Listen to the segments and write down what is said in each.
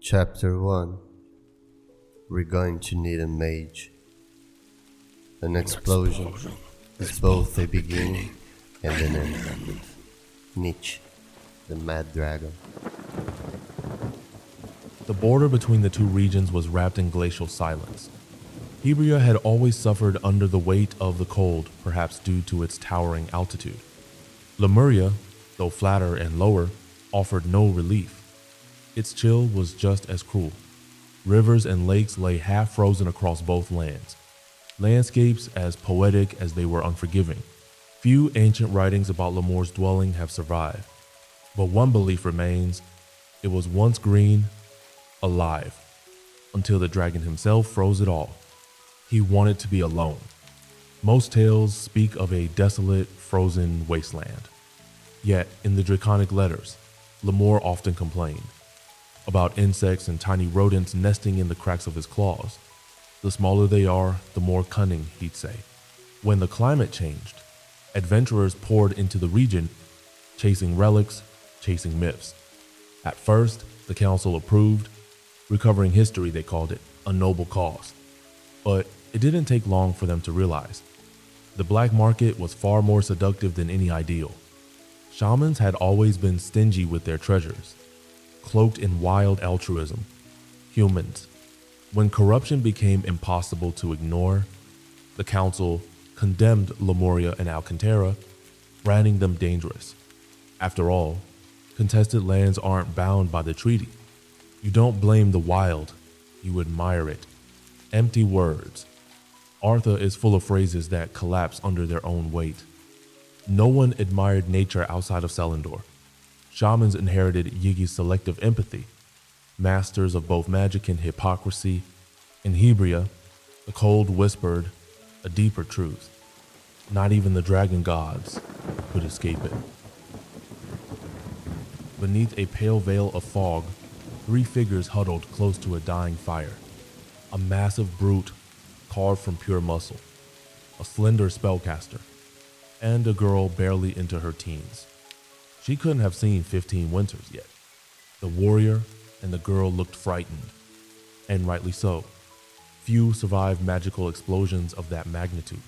Chapter 1. We're going to need a mage. An explosion is both a beginning and an end. Nietzsche, the Mad Dragon. The border between the two regions was wrapped in glacial silence. Ibria had always suffered under the weight of the cold, perhaps due to its towering altitude. Lemuria, though flatter and lower, offered no relief. Its chill was just as cruel. Rivers and lakes lay half frozen across both lands, landscapes as poetic as they were unforgiving. Few ancient writings about Lemur's dwelling have survived, but one belief remains: it was once green, alive, until the dragon himself froze it all. He wanted to be alone. Most tales speak of a desolate, frozen wasteland. Yet, in the draconic letters, Lemur often complained about insects and tiny rodents nesting in the cracks of his claws. The smaller they are, the more cunning, he'd say. When the climate changed, adventurers poured into the region, chasing relics, chasing myths. At first, the council approved, recovering history, they called it, a noble cause. But it didn't take long for them to realize the black market was far more seductive than any ideal. Shamans had always been stingy with their treasures, cloaked in wild altruism. Humans. When corruption became impossible to ignore, the council condemned Lemuria and Alcantara, branding them dangerous. After all, contested lands aren't bound by the treaty. You don't blame the wild, you admire it. Empty words. Arthur is full of phrases that collapse under their own weight. No one admired nature outside of Selindor. Shamans inherited Yigi's selective empathy, masters of both magic and hypocrisy. In Ibria, the cold whispered a deeper truth. Not even the dragon gods could escape it. Beneath a pale veil of fog, three figures huddled close to a dying fire. A massive brute carved from pure muscle, a slender spellcaster, and a girl barely into her teens. She couldn't have seen 15 winters yet. The warrior and the girl looked frightened, and rightly so. Few survived magical explosions of that magnitude.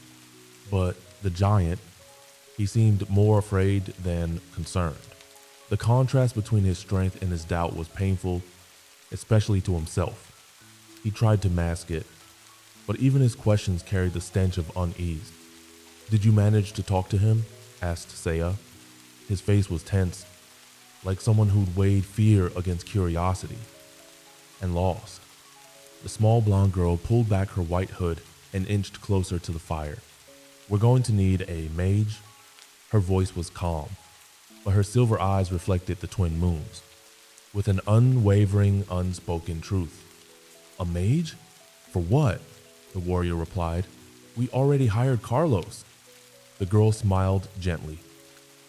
But the giant, he seemed more afraid than concerned. The contrast between his strength and his doubt was painful, especially to himself. He tried to mask it, but even his questions carried the stench of unease. "Did you manage to talk to him?" asked Saya. His face was tense, like someone who'd weighed fear against curiosity and lost. The small blonde girl pulled back her white hood and inched closer to the fire. "We're going to need a mage." Her voice was calm, but her silver eyes reflected the twin moons, with an unwavering, unspoken truth. "A mage? For what?" the warrior replied. "We already hired Carlos." The girl smiled gently.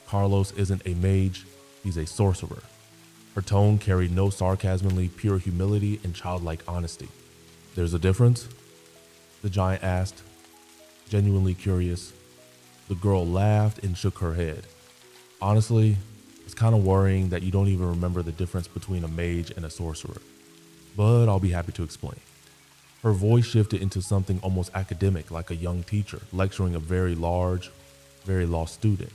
"Carlos isn't a mage, he's a sorcerer." Her tone carried no sarcasm, only pure humility and childlike honesty. "There's a difference?" the giant asked, genuinely curious. The girl laughed and shook her head. "Honestly, it's kind of worrying that you don't even remember the difference between a mage and a sorcerer. But I'll be happy to explain." Her voice shifted into something almost academic, like a young teacher lecturing a very large, very lost student.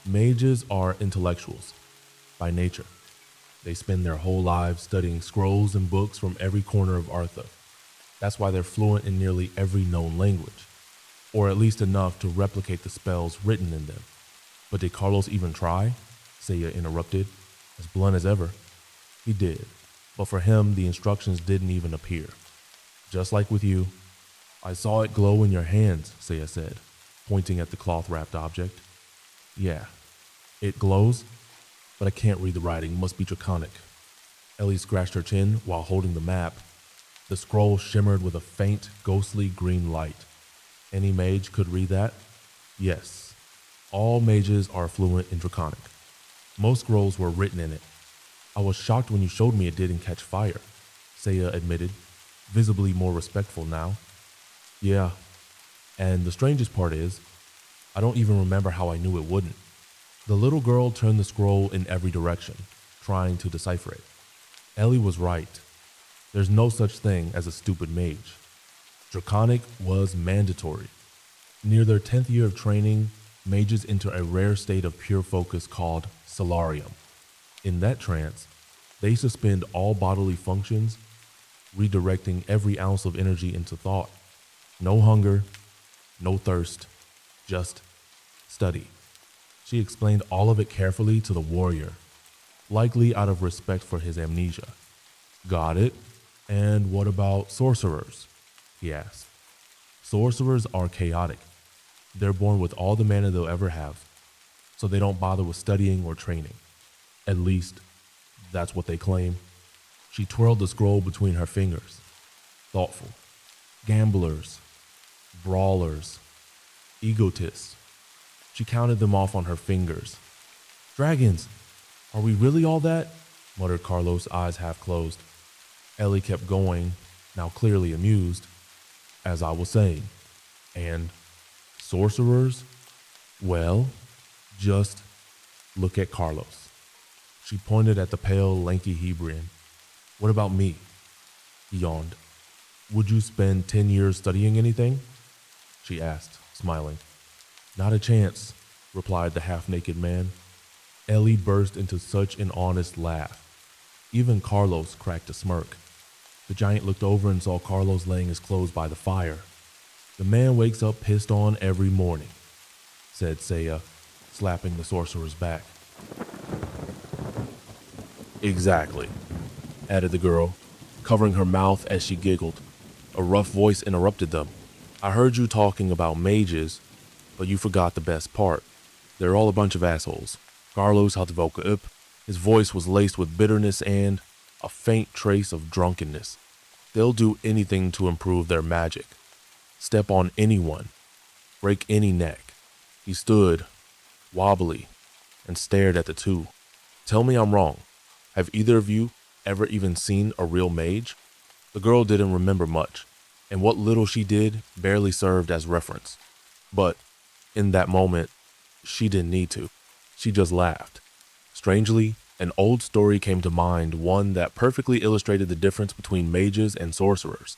Mages are intellectuals, by nature. They spend their whole lives studying scrolls and books from every corner of Artha. That's why they're fluent in nearly every known language, or at least enough to replicate the spells written in them. "But did Carlos even try?" Saya interrupted, as blunt as ever. "He did, but for him the instructions didn't even appear. Just like with you." "I saw it glow in your hands," Saya said, pointing at the cloth-wrapped object. "Yeah, it glows, but I can't read the writing, must be draconic." Ellie scratched her chin while holding the map. The scroll shimmered with a faint, ghostly green light. "Any mage could read that?" "Yes, all mages are fluent in draconic. Most scrolls were written in it." "I was shocked when you showed me it didn't catch fire," Saya admitted, visibly more respectful now. "Yeah, and the strangest part is, I don't even remember how I knew it wouldn't." The little girl turned the scroll in every direction, trying to decipher it. Ellie was right. There's no such thing as a stupid mage. Draconic was mandatory. Near their 10th year of training, mages enter a rare state of pure focus called solarium. In that trance, they suspend all bodily functions, redirecting every ounce of energy into thought. No hunger, no thirst, just study. She explained all of it carefully to the warrior, likely out of respect for his amnesia. Got it. And what about sorcerers? He asked. Sorcerers are chaotic. They're born with all the mana they'll ever have, so they don't bother with studying or training. At least, that's what they claim. She twirled the scroll between her fingers. Thoughtful. Gamblers, brawlers, egotists. She counted them off on her fingers. Dragons, are we really all that? Muttered Carlos, eyes half closed. Ellie kept going, now clearly amused. As I was saying. And sorcerers? Well, just look at Carlos. She pointed at the pale, lanky Hebrean. What about me? He yawned. Would you spend 10 years studying anything? She asked, smiling. Not a chance, replied the half-naked man. Ellie burst into such an honest laugh. Even Carlos cracked a smirk. The giant looked over and saw Carlos laying his clothes by the fire. The man wakes up pissed on every morning, said Saya, slapping the sorcerer's back. Exactly, added the girl, covering her mouth as she giggled. A rough voice interrupted them. I heard you talking about mages, but you forgot the best part. They're all a bunch of assholes. Carlos had woken up. His voice was laced with bitterness and a faint trace of drunkenness. They'll do anything to improve their magic. Step on anyone. Break any neck. He stood, wobbly, and stared at the two. Tell me I'm wrong. Have either of you ever even seen a real mage? The girl didn't remember much, and what little she did barely served as reference. But in that moment, she didn't need to. She just laughed. Strangely, an old story came to mind, one that perfectly illustrated the difference between mages and sorcerers.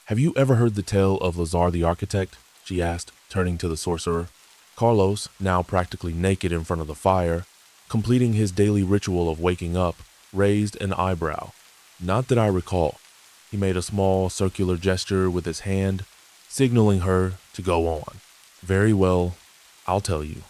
Have you ever heard the tale of Lazar the Architect? She asked, turning to the sorcerer. Carlos, now practically naked in front of the fire, completing his daily ritual of waking up, raised an eyebrow. Not that I recall. He made a small circular gesture with his hand, signaling her to go on. Very well, I'll tell you.